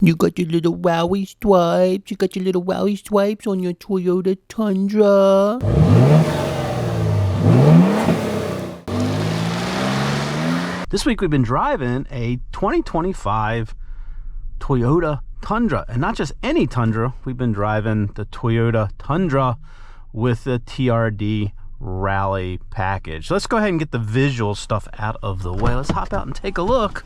You got your little wowie stripes. You got your little wowie stripes on your Toyota Tundra. This week we've been driving a 2025 Toyota Tundra, and not just any Tundra. We've been driving the Toyota Tundra with the TRD Rally Package. Let's go ahead and get the visual stuff out of the way. Let's hop out and take a look.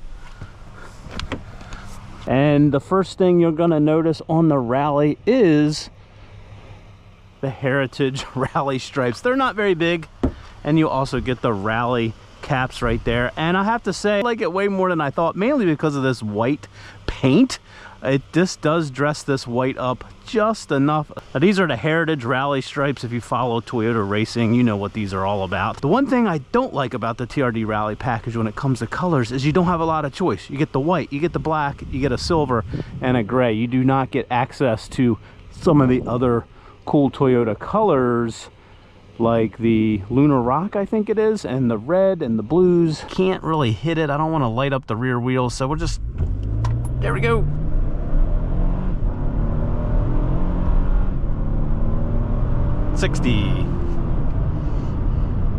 And the first thing you're going to notice on the Rally is the Heritage Rally stripes. They're not very big, and you also get the Rally caps right there. And I have to say, I like it way more than I thought, mainly because of this white paint. This does dress this white up just enough. Now, these are the Heritage Rally stripes. If you follow Toyota racing, you know what these are all about. The one thing I don't like about the TRD Rally package when it comes to colors is you don't have a lot of choice. You get the white, you get the black, you get a silver, and a gray. You do not get access to some of the other cool Toyota colors, like the Lunar Rock, I think it is, and the red and the blues. Can't really hit it. I don't want to light up the rear wheels, so we're just, there we go.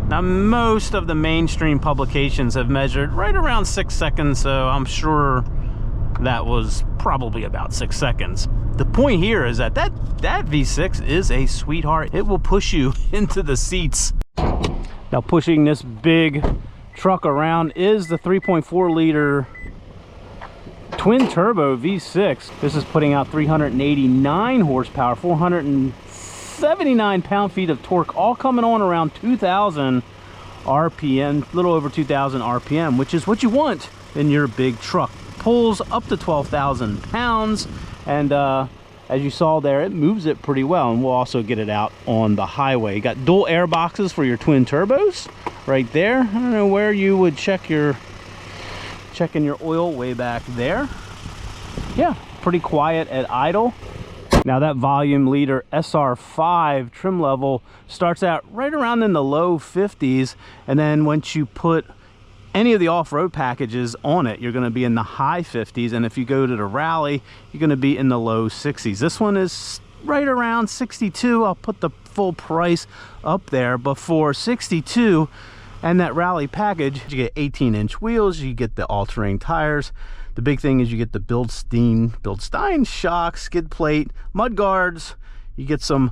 Now, most of the mainstream publications have measured right around 6 seconds, so I'm sure that was probably about 6 seconds. The point here is that V6 is a sweetheart. It will push you into the seats. Now, pushing this big truck around is the 3.4 liter twin turbo V6. This is putting out 389 horsepower, 479 pound-feet of torque, all coming on around 2,000 RPM, a little over 2,000 RPM, which is what you want in your big truck. Pulls up to 12,000 pounds, and as you saw there, it moves it pretty well, and we'll also get it out on the highway. You got dual air boxes for your twin turbos right there. I don't know where you would checking your oil, way back there. Yeah, pretty quiet at idle. Now, that volume leader SR5 trim level starts out right around in the low 50s, and then once you put any of the off-road packages on it, you're going to be in the high 50s, and if you go to the Rally, you're going to be in the low 60s. This one is right around 62. I'll put the full price up there, but for 62 and that Rally package, you get 18-inch wheels, you get the all-terrain tires. The big thing is you get the Bilstein shock, skid plate, mud guards. You get some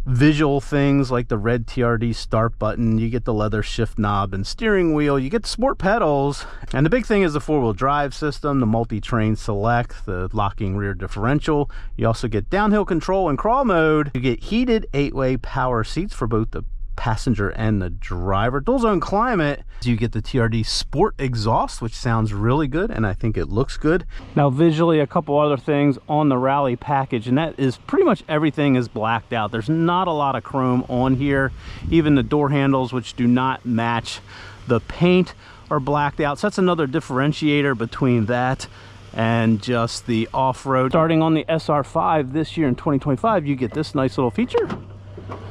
visual things like the red TRD start button. You get the leather shift knob and steering wheel. You get the sport pedals. And the big thing is the four-wheel drive system, the multi-train select, the locking rear differential. You also get downhill control and crawl mode. You get heated 8-way power seats for both the passenger and the driver. Dual zone climate. You get the TRD sport exhaust, which sounds really good, and I think it looks good. Now, visually, a couple other things on the Rally package, and that is pretty much everything is blacked out. There's not a lot of chrome on here. Even the door handles, which do not match the paint, are blacked out. So that's another differentiator between that and just the off-road. Starting on the SR5 this year in 2025, you get this nice little feature.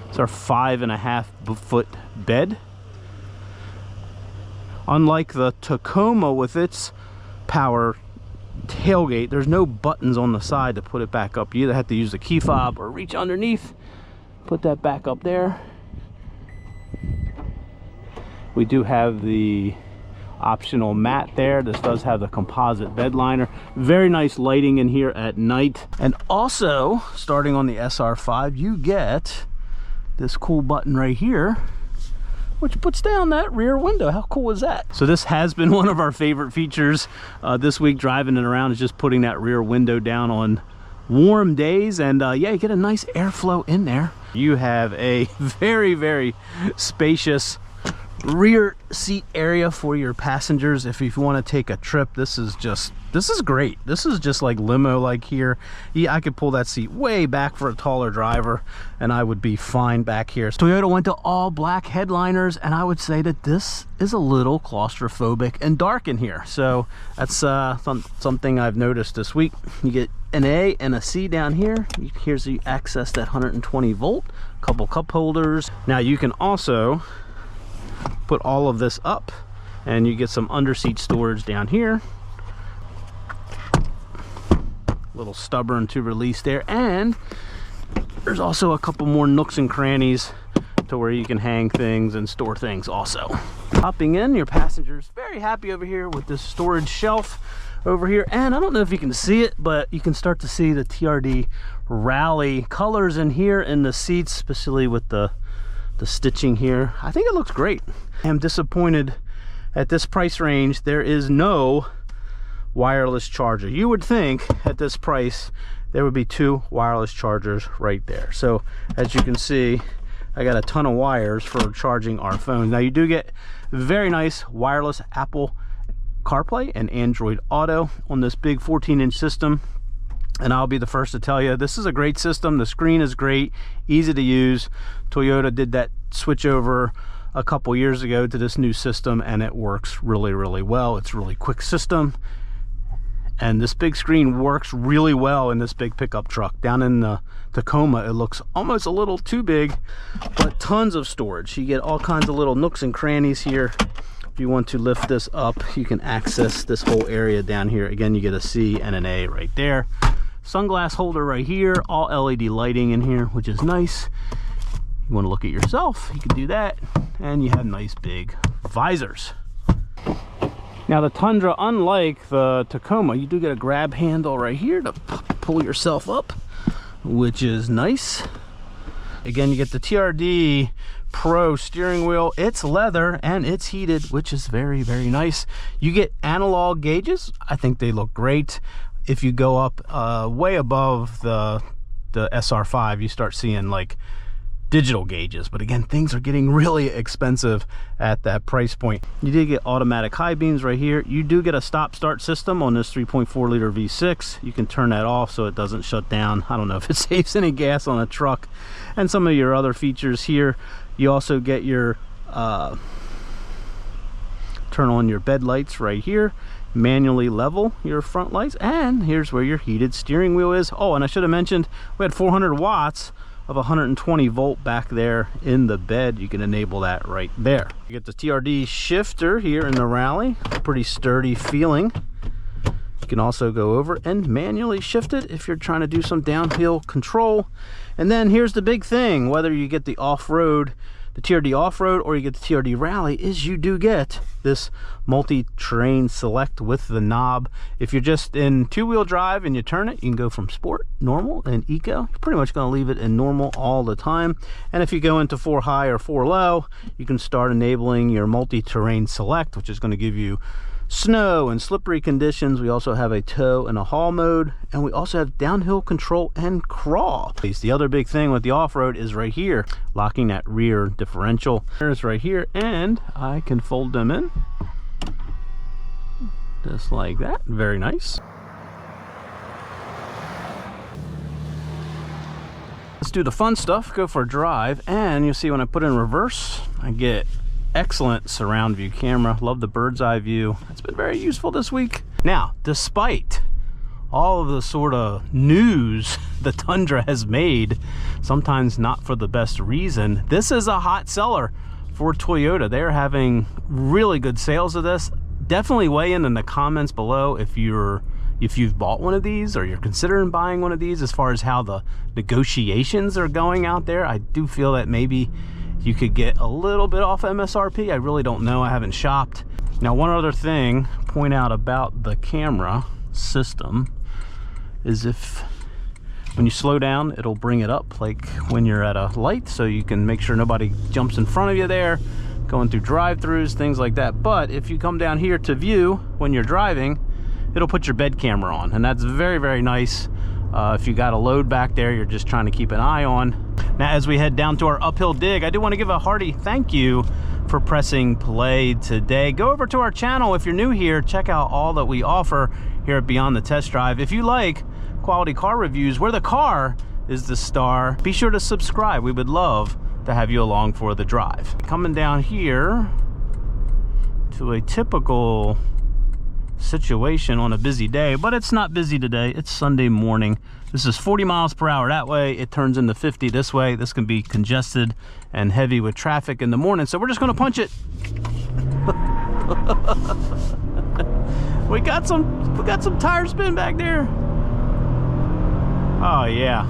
It's our 5.5 foot bed. Unlike the Tacoma with its power tailgate, there's no buttons on the side to put it back up. You either have to use the key fob or reach underneath, put that back up there. We do have the optional mat there. This does have the composite bed liner. Very nice lighting in here at night. And also, starting on the SR5, you get this cool button right here, which puts down that rear window. How cool is that? So this has been one of our favorite features this week, driving it around, is just putting that rear window down on warm days. And yeah, you get a nice airflow in there. You have a very, very spacious rear seat area for your passengers. If you want to take a trip, this is great. This is just like limo like here. Yeah, I could pull that seat way back for a taller driver and I would be fine back here. Toyota went to all black headliners, and I would say that this is a little claustrophobic and dark in here. So that's something I've noticed this week. You get an A and a C down here. Here's the access that 120 volt, couple cup holders. Now you can also put all of this up and you get some under seat storage down here. little stubborn to release there, and there's also a couple more nooks and crannies to where you can hang things and store things also. Hopping in, your passenger's very happy over here with this storage shelf over here, and I don't know if you can see it, but you can start to see the TRD Rally colors in here in the seats, especially with the stitching here. I think it looks great. I'm disappointed at this price range there is no wireless charger. You would think at this price there would be 2 wireless chargers right there. So as you can see, I got a ton of wires for charging our phones. Now you do get very nice wireless Apple CarPlay and Android Auto on this big 14-inch system, and I'll be the first to tell you this is a great system. The screen is great, easy to use. Toyota did that switch over a couple years ago to this new system, and it works really, really well. It's a really quick system, and this big screen works really well in this big pickup truck. Down in the Tacoma, it looks almost a little too big, but tons of storage. You get all kinds of little nooks and crannies here. If you want to lift this up, you can access this whole area down here. Again, you get a C and an A right there. Sunglass holder right here, all LED lighting in here, which is nice. You want to look at yourself, you can do that, and you have nice big visors. Now the Tundra, unlike the Tacoma, you do get a grab handle right here to pull yourself up, which is nice. Again, you get the TRD Pro steering wheel. It's leather and it's heated, which is very, very nice. You get analog gauges. I think they look great. If you go up way above the SR5, you start seeing like digital gauges, but again, things are getting really expensive at that price point. You do get automatic high beams right here. You do get a stop start system on this 3.4 liter V6. You can turn that off so it doesn't shut down. I don't know if it saves any gas on a truck. And some of your other features here, you also get your turn on your bed lights right here, manually level your front lights, and here's where your heated steering wheel is. Oh, and I should have mentioned we had 400 watts of 120 volt back there in the bed. You can enable that right there. You get the TRD shifter here in the Rally, pretty sturdy feeling. You can also go over and manually shift it if you're trying to do some downhill control. And then here's the big thing, whether you get the off-road, the TRD off-road, or you get the TRD Rally, is you do get this multi-terrain select with the knob. If you're just in two-wheel drive and you turn it, you can go from sport, normal, and eco. You're pretty much going to leave it in normal all the time. And if you go into 4 high or 4 low, you can start enabling your multi-terrain select, which is going to give you snow and slippery conditions. We also have a tow and a haul mode, and we also have downhill control and crawl. The other big thing with the off-road is right here, locking that rear differential. There's right here, and I can fold them in just like that. Very nice. Let's do the fun stuff, go for a drive, and you'll see when I put in reverse, I get excellent surround view camera. Love the bird's eye view. It's been very useful this week. Now, despite all of the sort of news the Tundra has made, sometimes not for the best reason, this is a hot seller for Toyota. They're having really good sales of this. Definitely weigh in the comments below if you've bought one of these or you're considering buying one of these, as far as how the negotiations are going out there. I do feel that maybe you could get a little bit off MSRP. I really don't know. I haven't shopped. Now, one other thing, point out about the camera system is when you slow down, it'll bring it up like when you're at a light, so you can make sure nobody jumps in front of you there, going through drive-thrus, things like that. But if you come down here to view when you're driving, it'll put your bed camera on, and that's very, very nice. If you got a load back there you're just trying to keep an eye on. Now, as we head down to our uphill dig, I do want to give a hearty thank you for pressing play today. Go over to our channel if you're new here. Check out all that we offer here at Beyond the Test Drive. If you like quality car reviews where the car is the star, be sure to subscribe. We would love to have you along for the drive. Coming down here to a typical situation on a busy day, but it's not busy today. It's Sunday morning. This is 40 miles per hour that way. It turns into 50 this way. This can be congested and heavy with traffic in the morning, so we're just going to punch it. we got some tire spin back there. Oh yeah,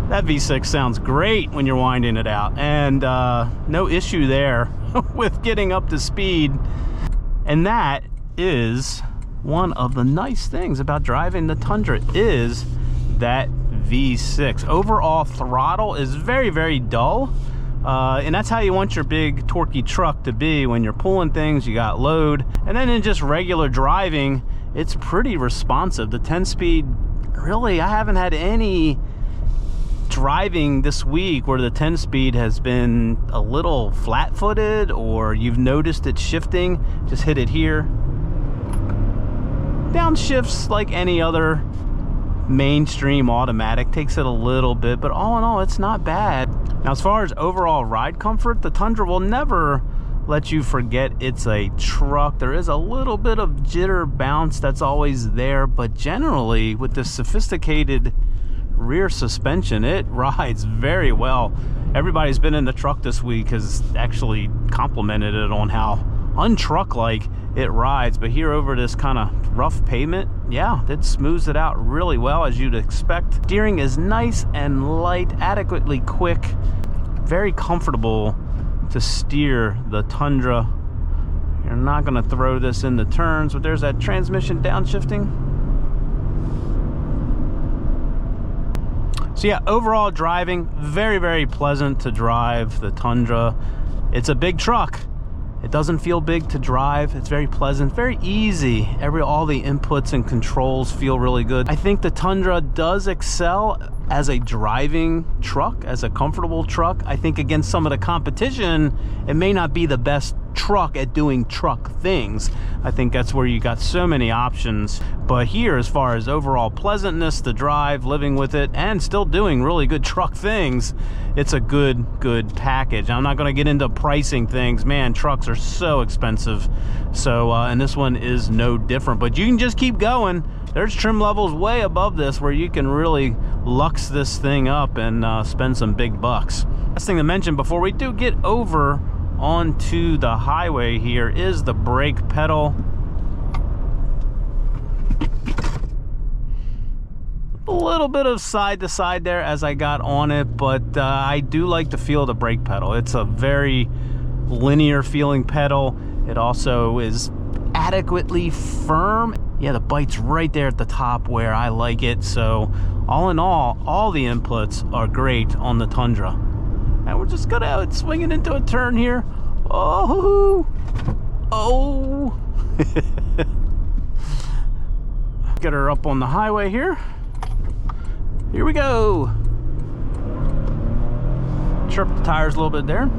that V6 sounds great when you're winding it out, and no issue there with getting up to speed. And that is one of the nice things about driving the Tundra, is that V6. Overall throttle is very, very dull. And that's how you want your big torquey truck to be when you're pulling things, you got load. And then in just regular driving, it's pretty responsive. The 10-speed, really, I haven't had any driving this week where the 10-speed has been a little flat-footed or you've noticed it shifting. Just hit it here. Downshifts like any other mainstream automatic, takes it a little bit, but all in all, it's not bad. Now, as far as overall ride comfort, the Tundra will never let you forget it's a truck. There is a little bit of jitter bounce that's always there, but generally with this sophisticated rear suspension, it rides very well. Everybody's been in the truck this week has actually complimented it on how untruck-like it rides, but here over this kind of rough pavement, yeah, it smooths it out really well, as you'd expect. Steering is nice and light, adequately quick, very comfortable to steer the Tundra. You're not going to throw this into turns, but there's that transmission downshifting. So yeah, overall driving, very, very pleasant to drive the Tundra. It's a big truck. It doesn't feel big to drive. It's very pleasant, very easy. All the inputs and controls feel really good. I think the Tundra does excel as a driving truck, as a comfortable truck. I think against some of the competition, it may not be the best truck at doing truck things. I think that's where you got so many options. But here, as far as overall pleasantness to drive, living with it, and still doing really good truck things, it's a good package. I'm not going to get into pricing things. Man, trucks are so expensive. So, and this one is no different. But you can just keep going. There's trim levels way above this where you can really lux this thing up and spend some big bucks. Last thing to mention before we do get over onto the highway here is the brake pedal. A little bit of side to side there as I got on it, but I do like the feel of the brake pedal. It's a very linear feeling pedal. It also is adequately firm. Yeah, the bite's right there at the top where I like it. So all in all the inputs are great on the Tundra. And we're just gonna have it swinging into a turn here. Oh, get her up on the highway here. Here we go. Chirp the tires a little bit there.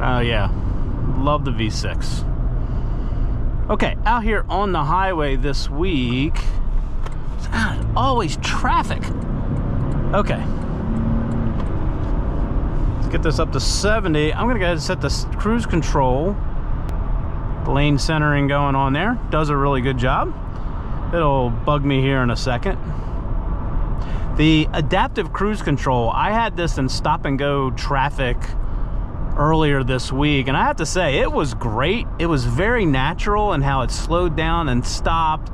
Oh yeah, love the V6. Okay, out here on the highway this week. Always traffic. Okay, let's get this up to 70. I'm gonna go ahead and set the cruise control. Lane centering going on there. Does a really good job. It'll bug me here in a second. The adaptive cruise control, I had this in stop and go traffic earlier this week, and I have to say it was great. It was very natural in how it slowed down and stopped.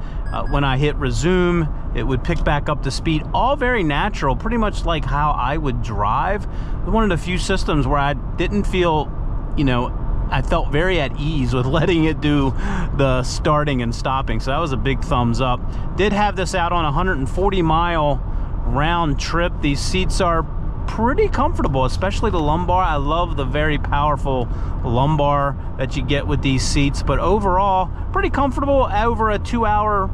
When I hit resume, it would pick back up to speed. All very natural, pretty much like how I would drive. One of the few systems where I didn't feel, you know, I felt very at ease with letting it do the starting and stopping. So that was a big thumbs up. Did have this out on a 140-mile round trip. These seats are pretty comfortable, especially the lumbar. I love the very powerful lumbar that you get with these seats, but overall pretty comfortable over a 2-hour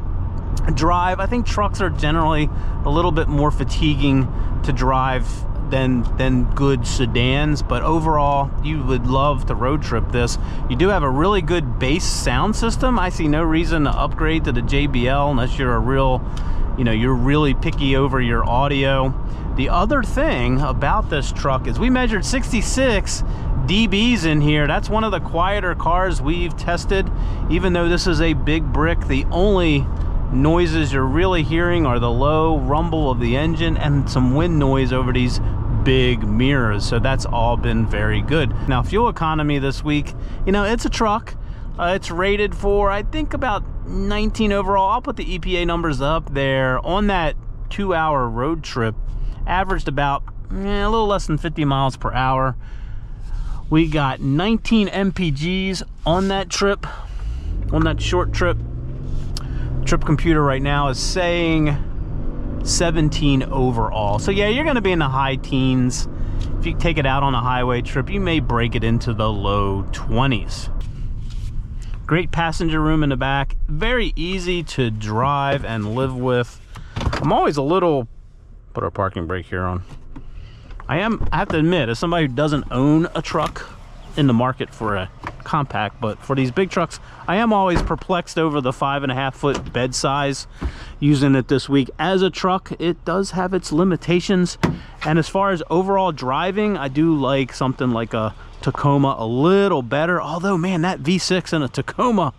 drive. I think trucks are generally a little bit more fatiguing to drive than good sedans, but overall you would love to road trip this. You do have a really good bass sound system. I see no reason to upgrade to the JBL unless you're a real, you know, you're really picky over your audio. The other thing about this truck is we measured 66 dBs in here. That's one of the quieter cars we've tested. Even though this is a big brick, the only noises you're really hearing are the low rumble of the engine and some wind noise over these big mirrors. So that's all been very good. Now, fuel economy this week, you know, it's a truck. It's rated for, I think, about 19 overall. I'll put the EPA numbers up there. On that 2-hour road trip, averaged about a little less than 50 miles per hour. We got 19 MPGs on that trip, on that short trip. Trip computer right now is saying 17 overall. So yeah, you're going to be in the high teens. If you take it out on a highway trip, you may break it into the low 20s. Great passenger room in the back. Very easy to drive and live with. I'm always a little... Put our parking brake here on. I have to admit, as somebody who doesn't own a truck, in the market for a compact, but for these big trucks, I am always perplexed over the 5.5-foot bed size. Using it this week as a truck, it does have its limitations. And as far as overall driving, I do like something like a Tacoma a little better. Although, man, that V6 in a Tacoma,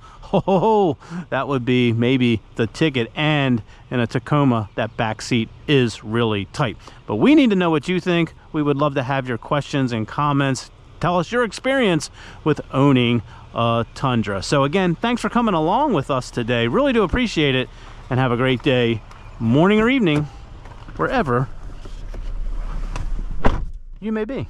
that would be maybe the ticket. And in a Tacoma, that back seat is really tight. But we need to know what you think. We would love to have your questions and comments. Tell us your experience with owning a Tundra. So again, thanks for coming along with us today. Really do appreciate it. And have a great day, morning or evening, wherever you may be.